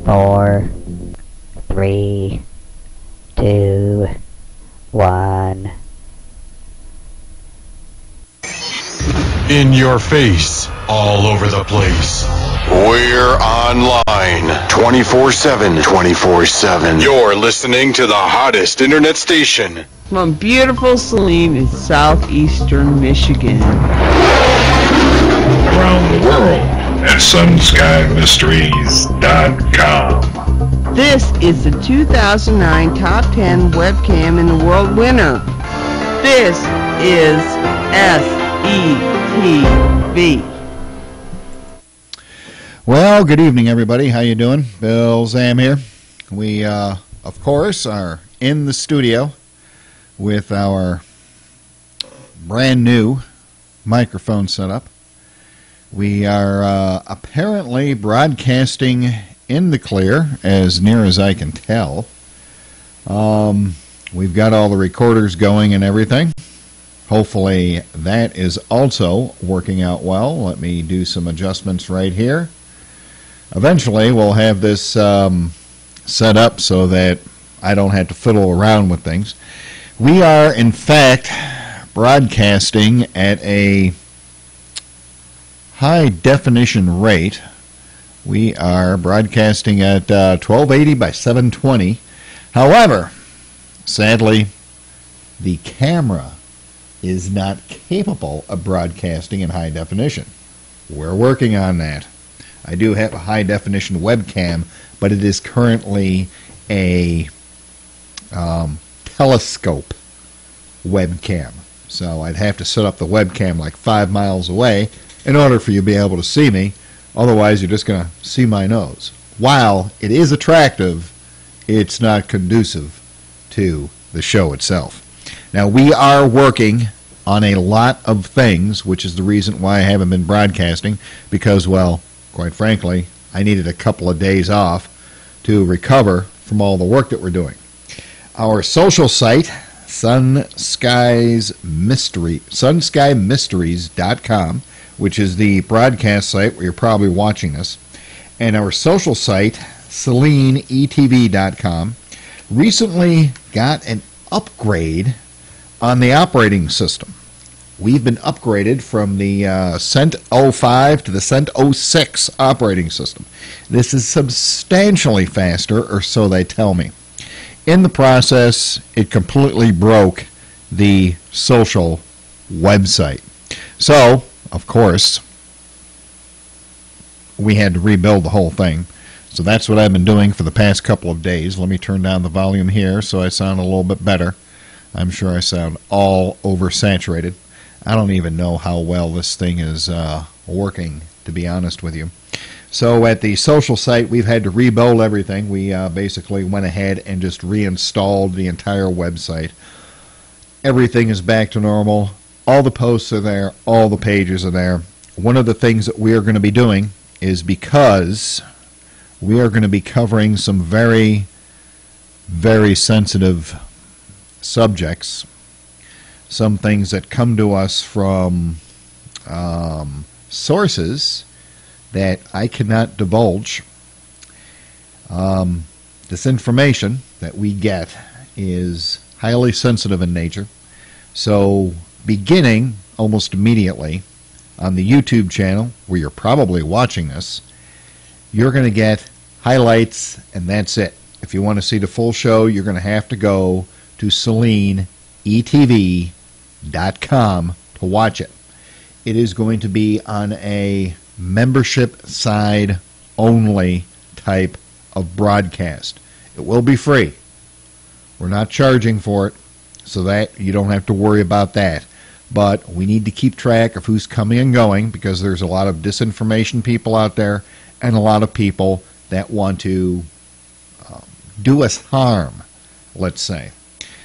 4, 3, 2, 1. In your face, all over the place. We're online 24/7. 24/7. You're listening to the hottest internet station. From beautiful Saline in southeastern Michigan. Around the world at sunskyMysteries.com. This is the 2009 Top 10 Webcam in the World winner. This is SETV. Well, good evening, everybody. How you doing? Bill Zam here. We, of course, are in the studio with our brand new microphone setup. We are apparently broadcasting in the clear, as near as I can tell. We've got all the recorders going and everything. Hopefully that is also working out well. Let me do some adjustments right here. Eventually we'll have this set up so that I don't have to fiddle around with things. We are, in fact, broadcasting at a high definition rate. We are broadcasting at 1280 by 720. However, sadly, the camera is not capable of broadcasting in high definition. We're working on that. I do have a high definition webcam, but it is currently a telescope webcam. So I'd have to set up the webcam like 5 miles away in order for you to be able to see me. Otherwise, you're just going to see my nose. While it is attractive, it's not conducive to the show itself. Now, we are working on a lot of things, which is the reason why I haven't been broadcasting, because, well, quite frankly, I needed a couple of days off to recover from all the work that we're doing. Our social site, sunskyMysteries.com, which is the broadcast site where you're probably watching this, and our social site, SalineETV.com, recently got an upgrade on the operating system. We've been upgraded from the Cent 05 to the Cent 06 operating system. This is substantially faster, or so they tell me. In the process, it completely broke the social website. So, of course, we had to rebuild the whole thing. So that's what I've been doing for the past couple of days. Let me turn down the volume here so I sound a little bit better. I'm sure I sound all oversaturated. I don't even know how well this thing is working, to be honest with you. So at the social site, we've had to rebuild everything. We basically went ahead and just reinstalled the entire website. Everything is back to normal. All the posts are there. All the pages are there. One of the things that we are going to be doing is, because we are going to be covering some very, very sensitive subjects, some things that come to us from sources that I cannot divulge. This information that we get is highly sensitive in nature. So beginning almost immediately on the YouTube channel, where you're probably watching this, you're going to get highlights, and that's it. If you want to see the full show, you're going to have to go to SalineETV.com to watch it. It is going to be on a membership side only type of broadcast. It will be free. We're not charging for it, so that you don't have to worry about that. But we need to keep track of who's coming and going, because there's a lot of disinformation people out there and a lot of people that want to do us harm, let's say.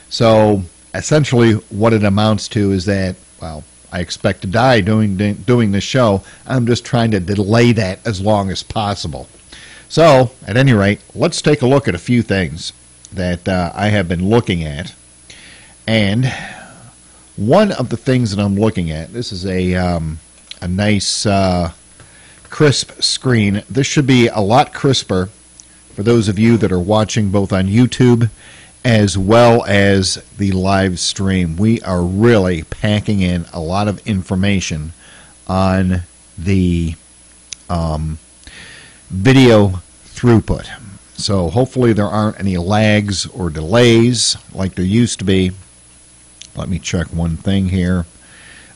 So essentially what it amounts to is that, well, I expect to die doing this show. I'm just trying to delay that as long as possible. So at any rate, let's take a look at a few things that I have been looking at. And one of the things that I'm looking at, this is a nice crisp screen. This should be a lot crisper for those of you that are watching both on YouTube as well as the live stream. We are really packing in a lot of information on the video throughput. So hopefully there aren't any lags or delays like there used to be. Let me check one thing here.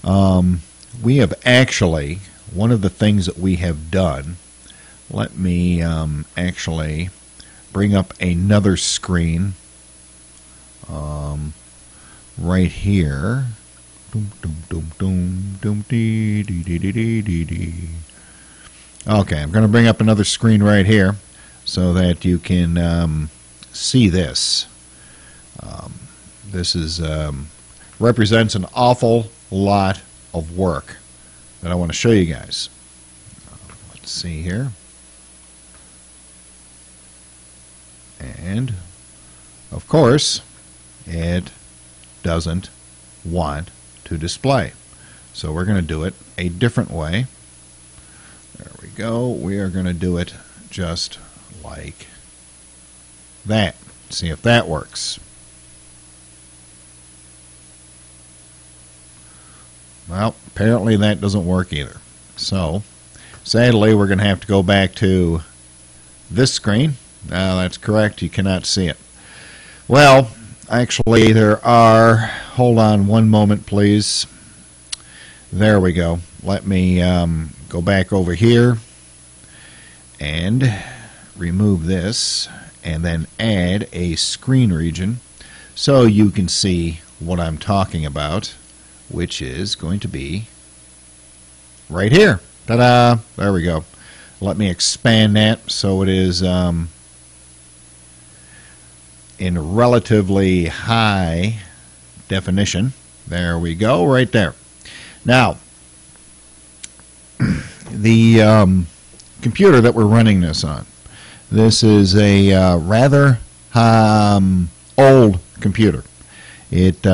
We have actually, one of the things that we have done, let me actually bring up another screen right here. Okay, I'm going to bring up another screen right here so that you can see this. This is represents an awful lot of work that I want to show you guys. Let's see here. And, of course, it doesn't want to display. So we're going to do it a different way. There we go. We are going to do it just like that. See if that works. Well, apparently that doesn't work either. So, sadly, we're going to have to go back to this screen. That's correct. You cannot see it. Well, actually, there are... Hold on one moment, please. There we go. Let me go back over here and remove this and then add a screen region so you can see what I'm talking about, which is going to be right here. Ta-da! There we go. Let me expand that so it is in relatively high definition. There we go, right there. Now, the computer that we're running this on, this is a rather old computer. It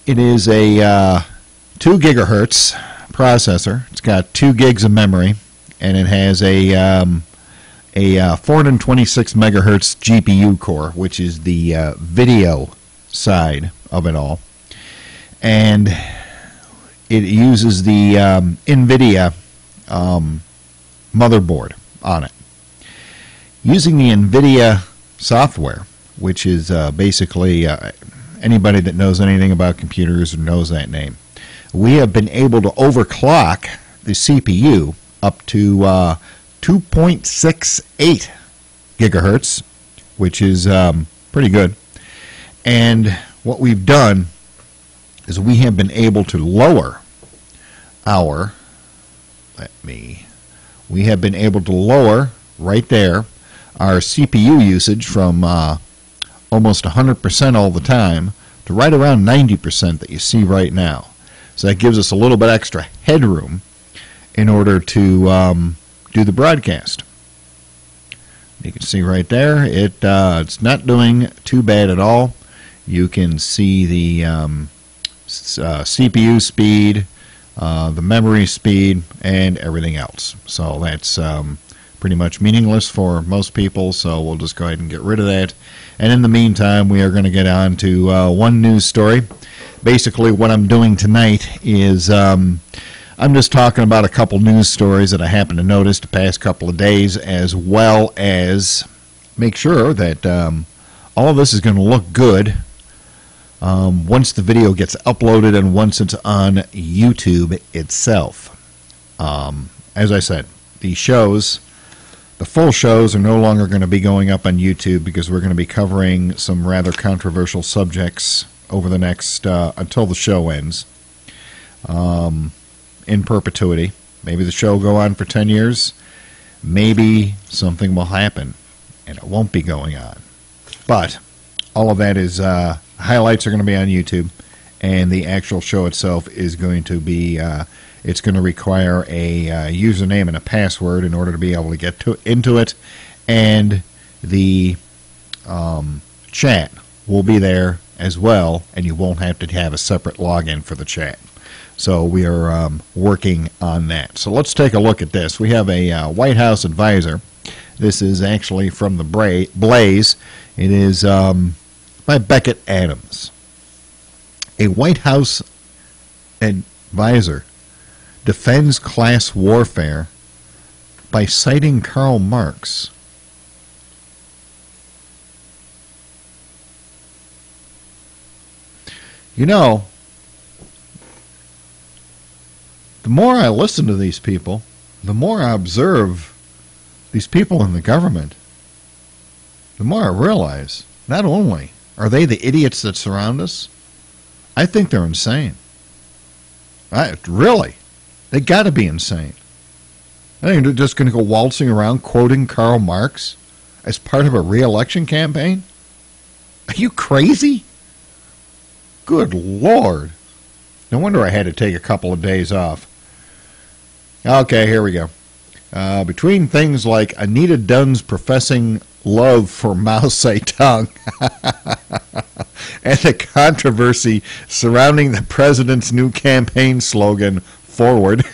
is a 2 gigahertz processor. It's got 2 gigs of memory, and it has a 426 megahertz GPU core, which is the video side of it all. And it uses the NVIDIA motherboard on it. Using the NVIDIA software, which is basically anybody that knows anything about computers knows that name, we have been able to overclock the CPU up to 2.68 gigahertz, which is pretty good. And what we've done is we have been able to lower our, we have been able to lower right there our CPU usage from almost 100% all the time to right around 90% that you see right now. So that gives us a little bit extra headroom in order to do the broadcast. You can see right there, it's not doing too bad at all. You can see the CPU speed, the memory speed, and everything else. So that's pretty much meaningless for most people, so we'll just go ahead and get rid of that. And in the meantime, we are going to get on to one news story. Basically, what I'm doing tonight is I'm just talking about a couple news stories that I happened to notice the past couple of days, as well as make sure that all of this is going to look good once the video gets uploaded and once it's on YouTube itself. As I said, the full shows are no longer going to be going up on YouTube because we're going to be covering some rather controversial subjects over the next, until the show ends, in perpetuity. Maybe the show will go on for 10 years. Maybe something will happen and it won't be going on. But all of that is, highlights are going to be on YouTube, and the actual show itself is going to be, it's going to require a username and a password in order to be able to get into it, and the chat will be there as well, and you won't have to have a separate login for the chat. So we are working on that. So let's take a look at this. We have a White House advisor. This is actually from the Blaze. It is by Beckett Adams. A White House advisor defends class warfare by citing Karl Marx. You know, the more I listen to these people, the more I observe these people in the government, the more I realize not only are they the idiots that surround us, I think they're insane. Really, they got to be insane. I think they're just going to go waltzing around quoting Karl Marx as part of a re-election campaign. Are you crazy? Good Lord. No wonder I had to take a couple of days off. Okay, here we go. Between things like Anita Dunn's professing love for Mao Zedong and the controversy surrounding the president's new campaign slogan, Forward,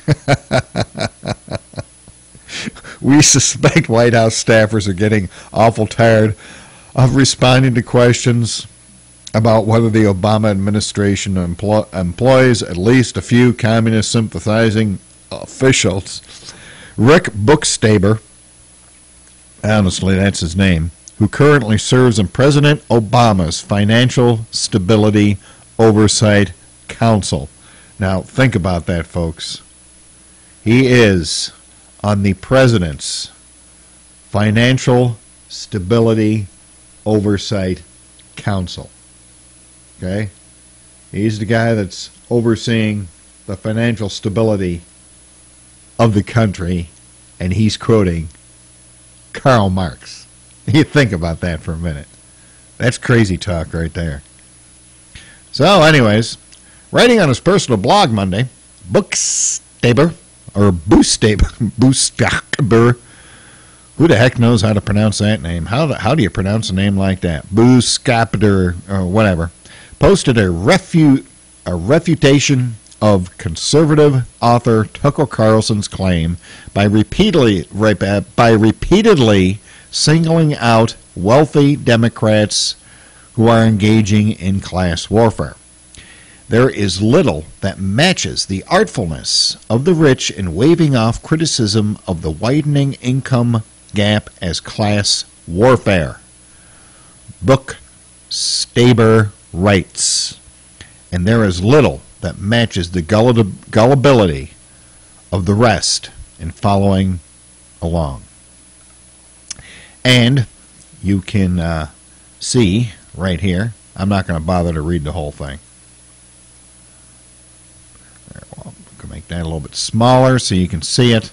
we suspect White House staffers are getting awful tired of responding to questions about whether the Obama administration employs at least a few communist sympathizing officials. Rick Bookstaber, honestly that's his name, who currently serves in President Obama's Financial Stability Oversight Council. Now think about that, folks. He is on the President's Financial Stability Oversight Council. Okay? He's the guy that's overseeing the financial stability of the country, and he's quoting Karl Marx. You think about that for a minute. That's crazy talk right there. So, anyways, writing on his personal blog Monday, Bookstaber, who the heck knows how to pronounce that name? How do you pronounce a name like that? Bookstaber, or whatever, posted a refutation of conservative author Tucker Carlson's claim by repeatedly singling out wealthy Democrats who are engaging in class warfare. There is little that matches the artfulness of the rich in waving off criticism of the widening income gap as class warfare. Bookstaber writes, and there is little that matches the gullibility of the rest in following along. And you can see right here, I'm not going to bother to read the whole thing. Well, I'm going to make that a little bit smaller so you can see it.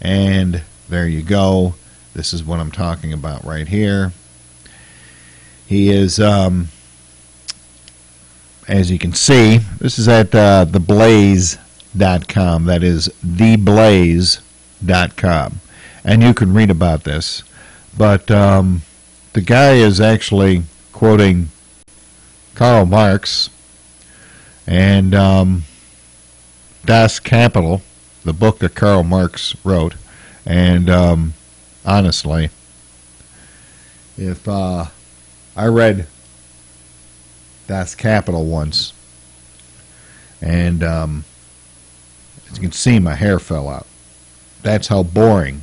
And there you go. This is what I'm talking about right here. He is, as you can see, this is at theblaze.com. That is theblaze.com. And you can read about this. But the guy is actually quoting Karl Marx and Das Kapital, the book that Karl Marx wrote. And honestly, if I read Das Kapital once, and as you can see, my hair fell out. That's how boring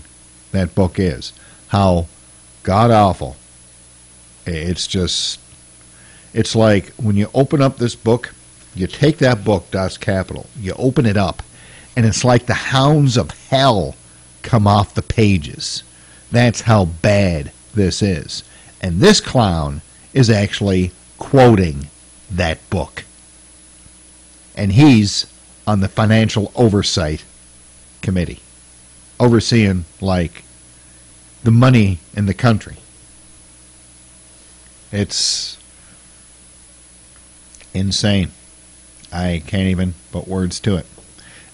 that book is. How god-awful. It's just, it's like when you open up this book, you take that book, Das Kapital, you open it up, and it's like the hounds of hell come off the pages. That's how bad this is. And this clown is actually quoting that book. And he's on the Financial Oversight Committee, overseeing, like, the money in the country. It's insane. I can't even put words to it.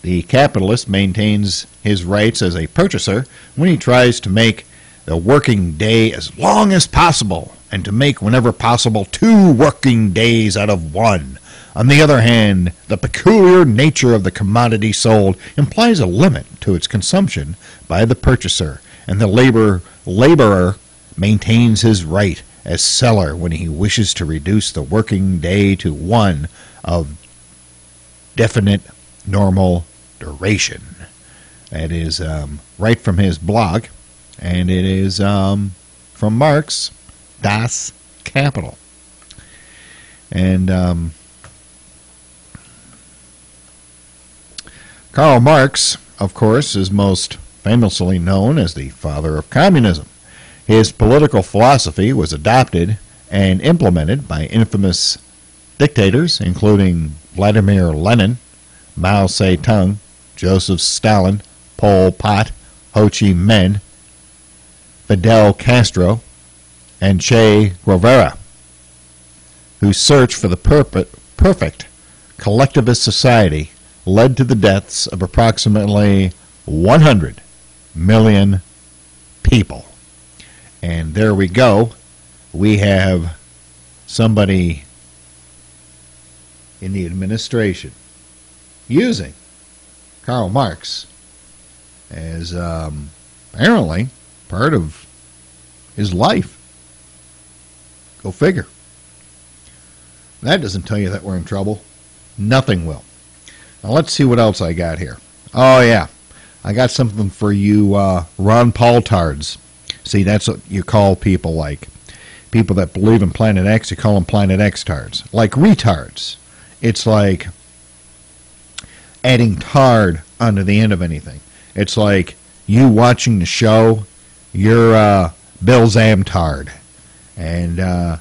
The capitalist maintains his rights as a purchaser when he tries to make the working day as long as possible and to make, whenever possible, 2 working days out of 1. On the other hand, the peculiar nature of the commodity sold implies a limit to its consumption by the purchaser, and the laborer maintains his right as seller when he wishes to reduce the working day to one of definite normal duration. That is right from his blog, and it is from Marx, Das Kapital. And Karl Marx, of course, is most famously known as the father of communism. His political philosophy was adopted and implemented by infamous dictators, including Vladimir Lenin, Mao Zedong, Joseph Stalin, Pol Pot, Ho Chi Minh, Fidel Castro, and Che Guevara, whose search for the perfect collectivist society led to the deaths of approximately 100 million people. And there we go. We have somebody in the administration using Karl Marx as apparently part of his life. Go figure. That doesn't tell you that we're in trouble. Nothing will. Now let's see what else I got here. Oh yeah, I got something for you Ron Paul tards. See, that's what you call people like people that believe in Planet X. You call them Planet X tards, like retards. It's like adding tard onto the end of anything. It's like you watching the show, you're Bill Zamtard, and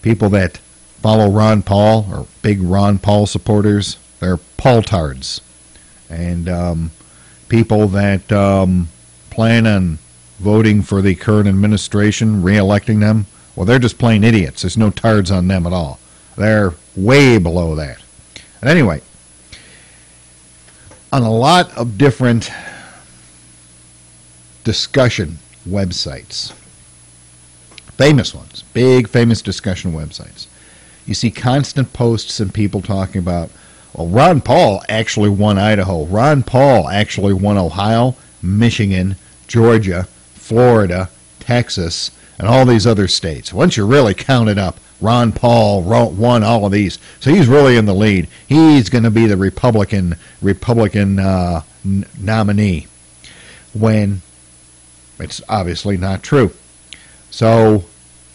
people that follow Ron Paul or big Ron Paul supporters, they're Paul-tards. And people that plan on voting for the current administration, re-electing them, well, they're just plain idiots. There's no tards on them at all. They're way below that. And anyway, on a lot of different discussion websites, famous ones, big famous discussion websites, you see constant posts and people talking about, well, Ron Paul actually won Idaho. Ron Paul actually won Ohio, Michigan, Georgia, Florida, Texas, and all these other states. Once you really count it up, Ron Paul won all of these. So he's really in the lead. He's going to be the Republican nominee, when it's obviously not true. So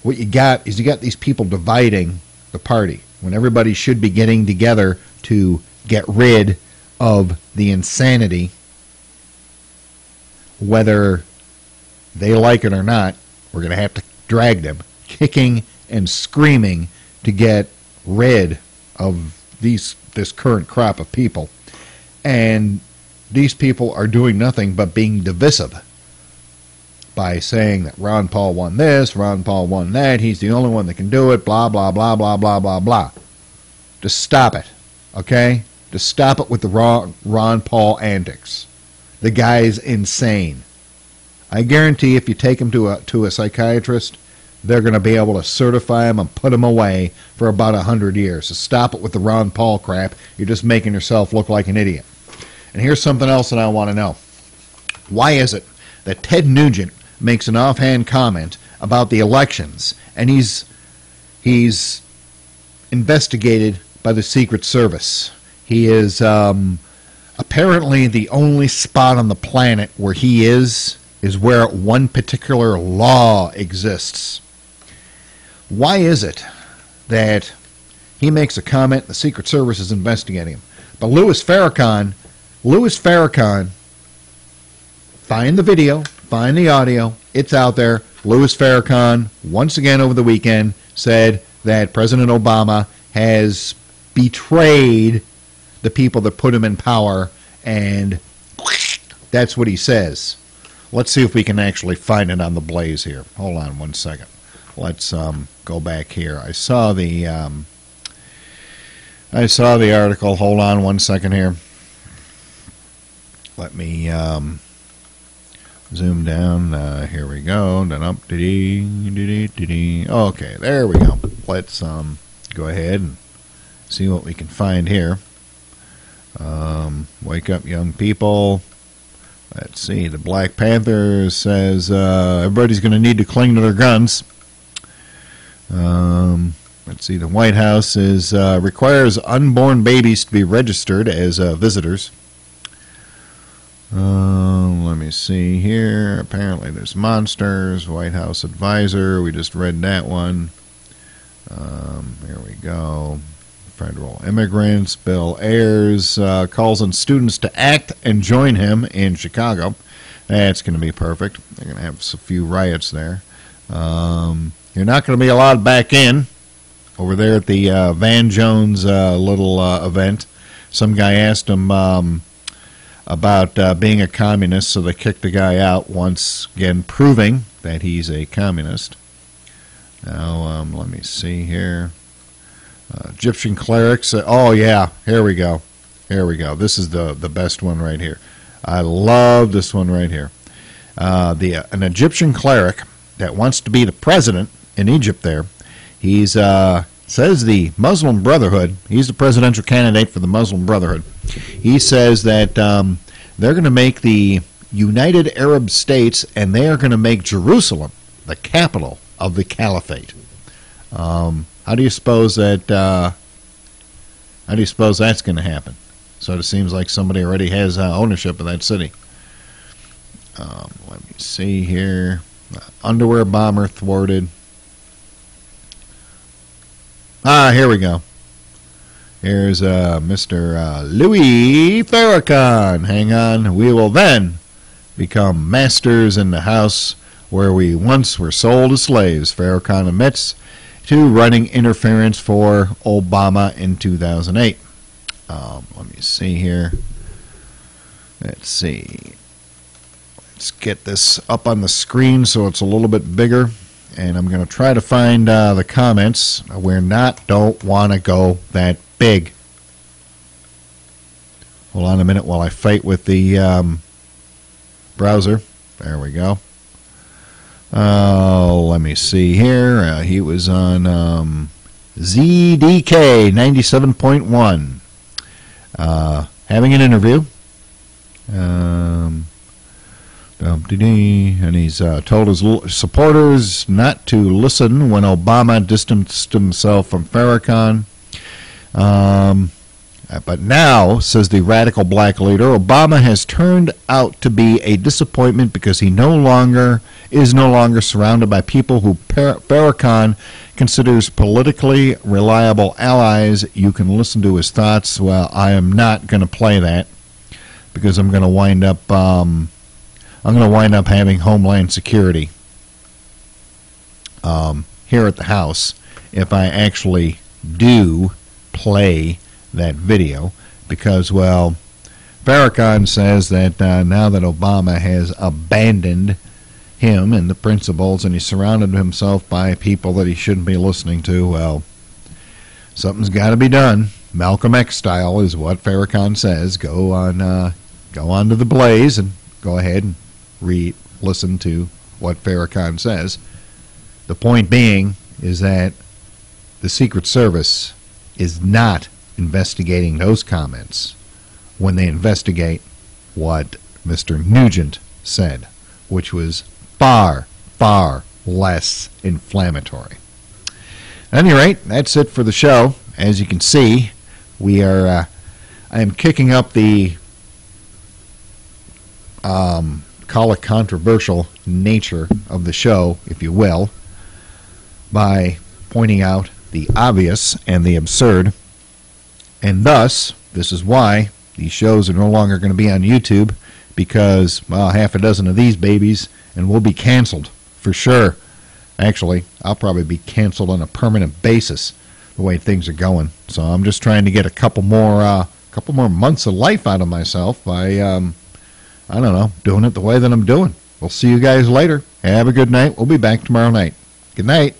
what you got is you got these people dividing the party when everybody should be getting together to get rid of the insanity, whether they like it or not. We're going to have to drag them kicking and screaming to get rid of this current crop of people. And these people are doing nothing but being divisive by saying that Ron Paul won this, Ron Paul won that, he's the only one that can do it, blah, blah, blah, blah, blah, blah, blah. Just stop it, okay? Just stop it with the Ron Paul antics. The guy's insane. I guarantee if you take him to a psychiatrist, they're going to be able to certify him and put him away for about 100 years. So stop it with the Ron Paul crap. You're just making yourself look like an idiot. And here's something else that I want to know. Why is it that Ted Nugent makes an offhand comment about the elections, and he's investigated by the Secret Service? He is apparently the only spot on the planet where he is where one particular law exists. Why is it that he makes a comment, the Secret Service is investigating him? But Louis Farrakhan, find the video, find the audio, it's out there. Louis Farrakhan, once again over the weekend, said that President Obama has betrayed the people that put him in power, and that's what he says. Let's see if we can actually find it on the Blaze here. Hold on one second. Let's go back here. I saw the article. Hold on one second here. Let me zoom down. Here we go. Okay, there we go. Let's go ahead and see what we can find here. Wake up, young people. Let's see. The Black Panther says everybody's going to need to cling to their guns. Let's see. The White House requires unborn babies to be registered as visitors. Let me see here. Apparently there's monsters. White House advisor. We just read that one. Here we go. Federal immigrants. Bill Ayers calls on students to act and join him in Chicago. That's going to be perfect. They're going to have a few riots there. You're not going to be allowed back in over there at the Van Jones little event. Some guy asked him about being a communist, so they kicked the guy out, once again proving that he's a communist. Now, let me see here. Egyptian clerics. Oh, yeah, here we go. Here we go. This is the best one right here. I love this one right here. An Egyptian cleric that wants to be the president in Egypt there. He's says the Muslim Brotherhood, he's the presidential candidate for the Muslim Brotherhood. He says that they're going to make the United Arab States, and they are going to make Jerusalem the capital of the caliphate. How do you suppose that? How do you suppose that's going to happen? So it seems like somebody already has ownership of that city. Let me see here. Underwear bomber thwarted. Here we go. Here's Mr. Louis Farrakhan. Hang on. We will then become masters in the house where we once were sold as slaves. Farrakhan admits to running interference for Obama in 2008. Let me see here. Let's see. Let's get this up on the screen so it's a little bit bigger. And I'm going to try to find the comments. Don't want to go that big. Hold on a minute while I fight with the browser. There we go. Let me see here. He was on ZDK 97.1. Having an interview. And he's told his supporters not to listen when Obama distanced himself from Farrakhan. But now, says the radical black leader, Obama has turned out to be a disappointment because he is no longer surrounded by people who Farrakhan considers politically reliable allies. You can listen to his thoughts. Well, I am not going to play that because I'm going to wind up having Homeland Security here at the house if I actually do play that video, because, well, Farrakhan says that now that Obama has abandoned him and the principles and he's surrounded himself by people that he shouldn't be listening to, well, something's got to be done. Malcolm X style is what Farrakhan says. Go on to the Blaze and go ahead and listen to what Farrakhan says. The point being is that the Secret Service is not investigating those comments when they investigate what Mr. Nugent said, which was far, far less inflammatory. At any rate, that's it for the show. As you can see, we are I am kicking up the call it controversial nature of the show, if you will, by pointing out the obvious and the absurd. And thus, this is why these shows are no longer going to be on YouTube, because, well, half a dozen of these babies and we'll be canceled for sure. Actually, I'll probably be canceled on a permanent basis the way things are going. So I'm just trying to get a couple more months of life out of myself by, I don't know, doing it the way that I'm doing. We'll see you guys later. Have a good night. We'll be back tomorrow night. Good night.